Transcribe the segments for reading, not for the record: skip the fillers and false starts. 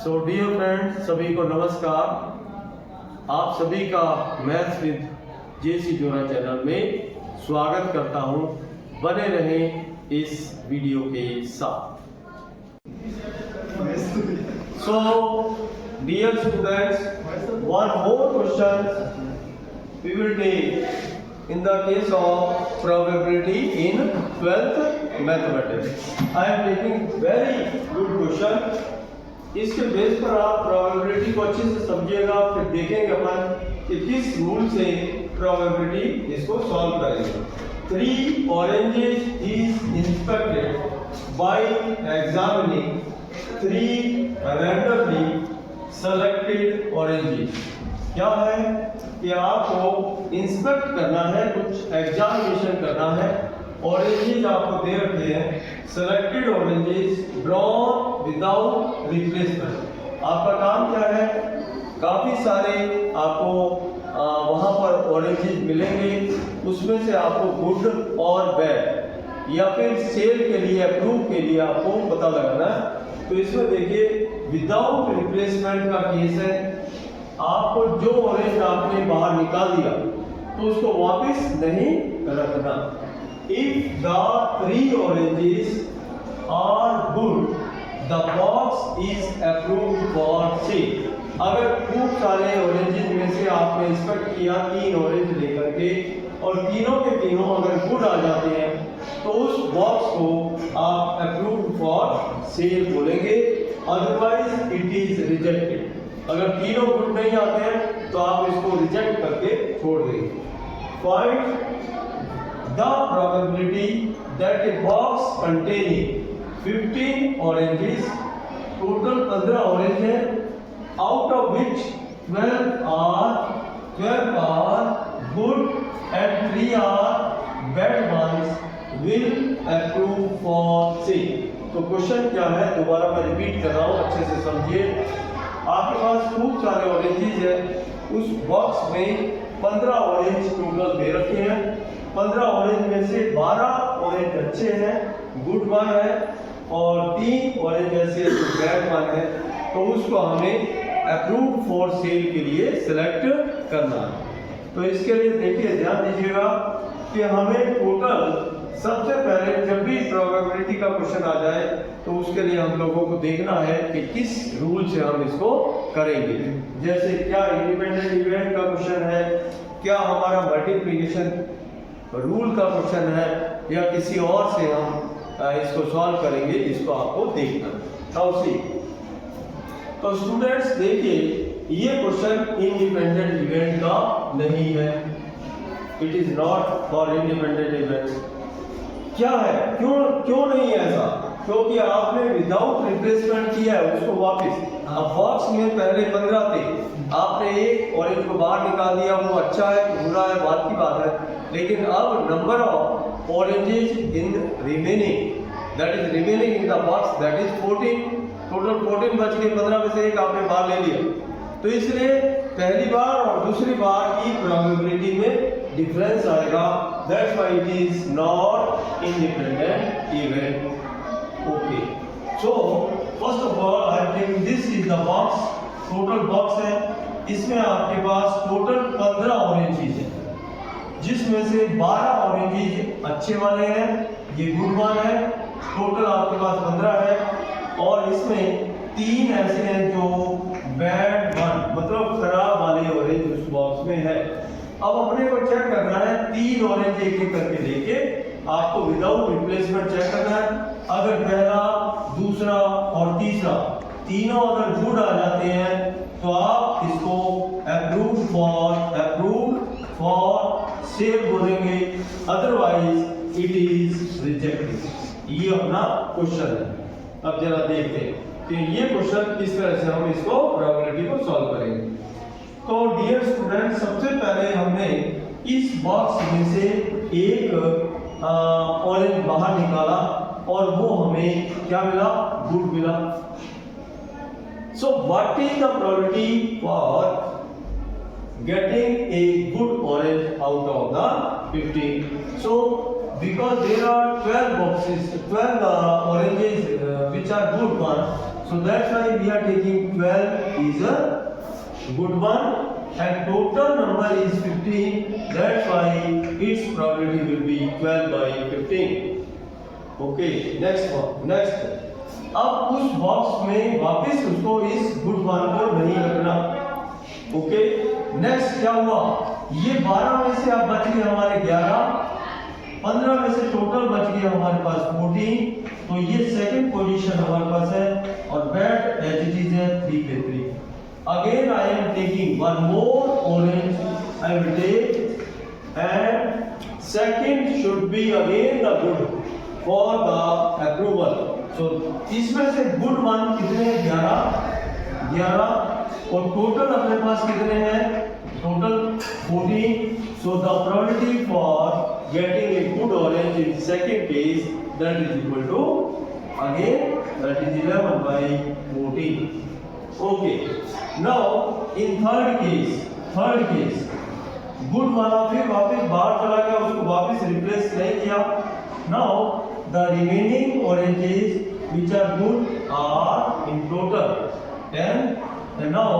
So dear friends, सभी को नमस्कार। आप सभी का मैथ्स विद जेसी जोरा चैनल में स्वागत करता हूं। बने रहें इस वीडियो के साथ। So dear students, one more question we will take in the case of probability in 12th mathematics. I am taking very good question. इसके बेस पर आप प्रोबेबिलिटी को अच्छे से समझिएगा, फिर देखेंगे अपन कि किस रूल से प्रोबेबिलिटी इसको सॉल्व करेंगे। 3 oranges is inspected by examining 3 randomly selected oranges. क्या है कि आपको इंस्पेक्ट करना है, कुछ एग्जामिनेशन करना है। ऑरेंजेस आपको दे रखे हैं, selected oranges drawn without replacement. आपका काम क्या है, काफ़ी सारे आपको वहाँ पर ऑरेंजेस मिलेंगे, उसमें से आपको गुड और बैड या फिर सेल के लिए अप्रूव के लिए आपको पता लगाना है। तो इसमें देखिए विदाउट रिप्लेसमेंट का केस है। आपको जो ऑरेंज आपने बाहर निकाल दिया तो उसको वापस नहीं रखना। If the 3 oranges are good, the box is approved for sale. अगर खूब सारे ऑरेंजेस में से आपने इंस्पेक्ट किया 3 ऑरेंज लेकर के और तीनों के तीनों अगर गुड आ जाते हैं तो उस बॉक्स को आप अप्रूव्ड फॉर सेल बोलेंगे, अदरवाइज इट इज रिजेक्टेड। अगर तीनों गुड नहीं आते हैं तो आप इसको रिजेक्ट करके छोड़ देंगे। Find the probability that a box containing 15 oranges, total 15 orange है, out of which 12 are good and 3 are bad ones will approve for sale. तो क्वेश्चन क्या है, दोबारा मैं रिपीट कर रहा हूँ, अच्छे से समझिए। आपके पास खूब सारे ऑरेंजेस है, उस बॉक्स में 15 ऑरेंज टोटल दे रखे हैं। 15 ऑरेंज में से 12 ऑरेंज अच्छे हैं, गुड वन है, और 3 ऑरेंज ऐसे जो बैड वन है, तो उसको हमें अप्रूव्ड फॉर सेल के लिए सिलेक्ट करना है। तो इसके लिए देखिए ध्यान दीजिएगा कि हमें टोटल सबसे पहले जब भी प्रोबेबिलिटी का क्वेश्चन आ जाए तो उसके लिए हम लोगों को देखना है कि किस रूल से हम इसको करेंगे। जैसे क्या इंडिपेंडेंट इवेंट का क्वेश्चन है, क्या हमारा मल्टीप्लिकेशन रूल का क्वेश्चन है, या किसी और से हम इसको सॉल्व करेंगे, इसको आपको देखना है। तो स्टूडेंट्स देखिए, ये क्वेश्चन इंडिपेंडेंट इवेंट का नहीं है, it is not for independent event. क्या है, क्यों नहीं है ऐसा? क्योंकि आपने विदाउट रिप्लेसमेंट किया है उसको वापस। अब बॉक्स में पहले 15 थे, आपने एक ऑरेंज को बाहर निकाल दिया, वो अच्छा है बुरा है बात की बात है, लेकिन अब number of oranges in remaining, that is remaining in the box, that is 14। Total 14 बच गए, 15 में से एक आपने बाहर ले लिया। तो इसलिए पहली बार और दूसरी बार की प्रोबेबिलिटी में डिफरेंस आएगा, that's why it is not independent event. Okay, so first of all I am taking this is the box, total box है, इसमें आपके पास टोटल 15 ऑरेंजेस है, जिसमें से 12 ऑरेंजेस अच्छे वाले हैं, ये गुड वन है, टोटल आपके पास 15 है, और इसमें 3 ऐसे हैं जो बैड वन मतलब खराब वाले ऑरेंज उस बॉक्स में है। अब अपने को चेक करना है, 3 ऑरेंज एक एक करके लेके आपको विदाउट रिप्लेसमेंट चेक करना है। अगर पहला, दूसरा और तीसरा तीनों अगर गुड आ जाते हैं तो आप इसको अप्रूव्ड फॉर सेल बोलेंगे, अदरवाइज इट इज रिजेक्टेड। ये अपना क्वेश्चन है। अब जरा देखते हैं कि ये क्वेश्चन किस तरह से हम इसको प्रोबेबिलिटी को सॉल्व करेंगे। तो डियर स्टूडेंट, सबसे पहले हमने इस बॉक्स में से एक ऑरेंज बाहर निकाला और वो हमें क्या मिला, गुड मिला। So what is the probability for getting a good orange out of the 15? So because there are 12 boxes, 12 oranges which are good ones, So that's why we are taking 12 is a good one, and total number is 15. That's why its probability will be 12 by 15. Okay, next one. Next, अब उस box में वापस उसको इस good one को नहीं रखना. Okay, next क्या हुआ, ये 12 में से अब बच गए हमारे 11, 15 में से टोटल बच गया हमारे पास 14. तो ये सेकंड पोजीशन हमारे पास है और बैट एज इट इज है 3 पे 3. Again I am taking one more orange, I will take, and second should be again the good for the approval. So इसमें से गुड वन कितने हैं, 11, और टोटल अपने पास कितने हैं, total 14. So the probability for getting a good orange in second case, that is equal to, again that is 11 by 14. Okay, now in third case good वाला फिर वापस बाहर चला गया, उसको वापस रिप्लेस नहीं किया. Now the remaining oranges which are good are in total 10. And now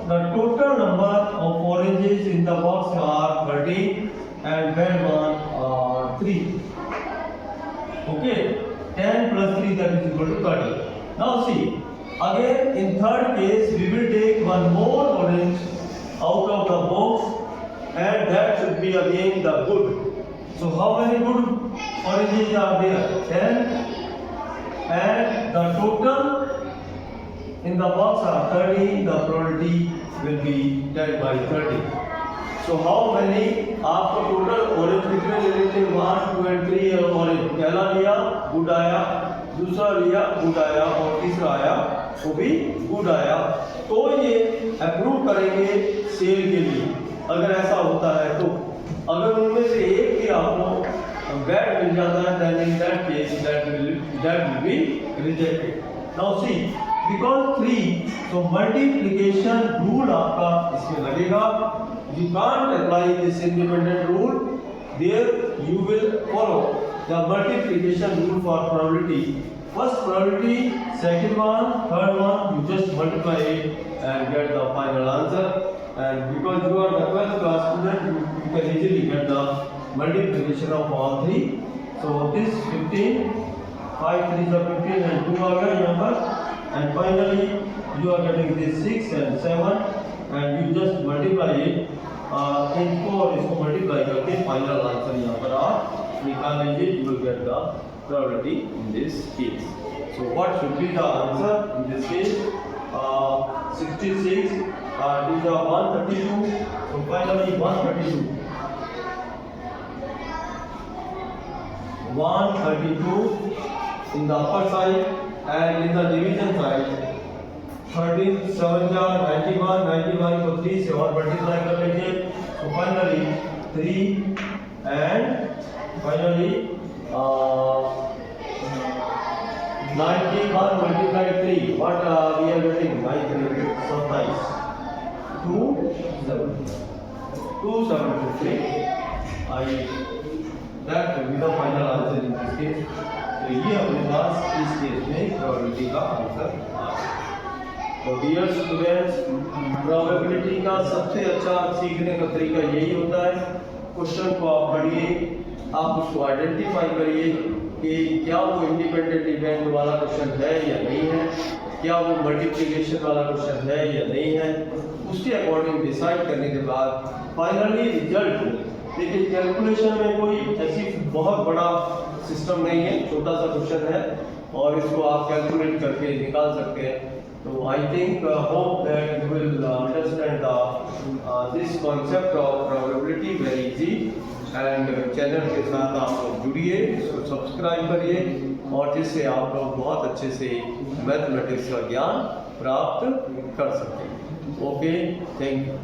the total number of oranges in the box are 13 and red one are 3. Okay, 10 plus 3, that is equal to 30. Now see, again in third case we will take one more orange out of the box and that should be again the good. So how many good oranges are there? 10, and the total in the box are 30, the probability will be 10 by 30. So how many, आपको total orange कितने ले लेते हैं, 1, 2 and 3 orange. पहला लिया good आया, दूसरा लिया गुड आया, और तीसरा आया वो भी गुड आया. तो ये अप्रूव करेंगे सेल के लिए अगर ऐसा होता है. तो अगर उनमें से एक भी आपको बैड मिल जाता है, then in that case that will be rejected. Now see, because 3, so multiplication rule आपका इसमें लगेगा. You can't apply this independent rule. There you will follow the multiplication rule for probability. First probability, second one, third one, you just multiply it and get the final answer. And because you are the 12th class student, you can easily get the multiplication of all 3. So this 15, 5 3s are 15 and 2 are यहाँ पर. And finally you are getting this 6 and 7 and you just multiply it. इनको और इसको multiply करके final answer यहाँ पर आप निकाल लीजिए. you will get the probability in this case. So what should be the answer in this case? 66 to the 132. So finally 132 in the upper side and in the division side 13 7 91, 91 को 3 से और multiply कर लीजिए. So finally 3 and finally 91 multiplied 3. What we are getting? 27. 273. That will be the final answer in this case. तो ये अपने पास इस case में प्रोबेबिलिटी का आंसर आ गया. तो डियर स्टूडेंट्स, प्रोबेबिलिटी का सबसे अच्छा सीखने का तरीका यही होता है. क्वेश्चन को आप पढ़िए, आप उसको आइडेंटिफाई करिए कि क्या वो इंडिपेंडेंट इवेंट वाला क्वेश्चन है या नहीं है, क्या वो मल्टीप्लिकेशन वाला क्वेश्चन है या नहीं है. उसके अकॉर्डिंग डिसाइड करने के बाद फाइनली रिजल्ट. लेकिन कैलकुलेशन में कोई ऐसी बहुत बड़ा सिस्टम नहीं है, छोटा सा क्वेश्चन है और इसको आप कैलकुलेट करके निकाल सकते हैं. तो I think hope that you will understand this concept of probability very easy. And channel के साथ आप लोग जुड़िए, इसको सब्सक्राइब करिए और जिससे आप लोग बहुत अच्छे से मैथमेटिक्स का ज्ञान प्राप्त कर सकें. Okay, thank you.